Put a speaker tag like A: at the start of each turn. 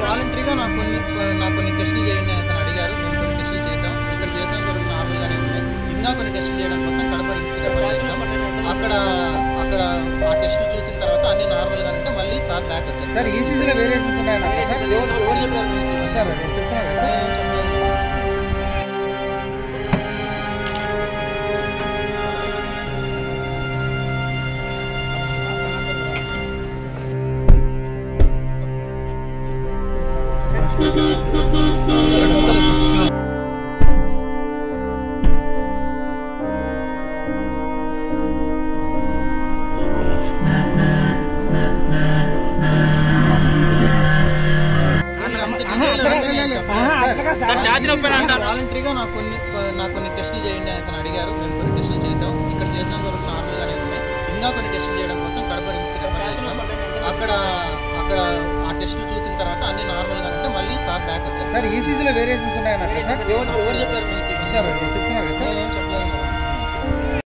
A: వాలంటరీగా నాకు కొన్ని టెస్టులు చేయండి అతను అడిగారు. మేము కొన్ని టెస్టులు చేసాం. ఇక్కడ చేసిన వరకు నార్మల్గానే ఉన్నాయి. ఇంకా కొన్ని టెస్టులు చేయడం కోసం కడప అక్కడ ఆ టెస్టులు చూసిన తర్వాత అన్ని నార్మల్గా ఉంటే మళ్ళీ సార్ బ్యాక్ వచ్చారు.
B: సార్ ఈసీజీలో వేరియేషన్స్ ఉన్నాయన్నా
A: ఎవరు చెప్పారు
B: సార్? చెప్తున్నారు సార్.
A: వాలంటరీగా నాకు కొన్ని టెస్టులు చేయండి అతను అడిగారు. మేము కొన్ని టెస్టులు చేసాం. ఇక్కడ చేసిన వరకు నార్మల్గానే ఉన్నాయి. ఇంకా కొన్ని టెస్టులు చేయడం కోసం కడప అక్కడ ఆ టెస్టులు చూసిన తర్వాత అన్ని నార్మల్గా ఉంటే మళ్ళీ సార్ బ్యాక్ వచ్చారు.
B: సార్ ఈసీజీలో వేరియేషన్స్ ఉన్నాయన్నా
A: ఎవరు చెప్పారు
B: సార్? చెప్తున్నారు సార్.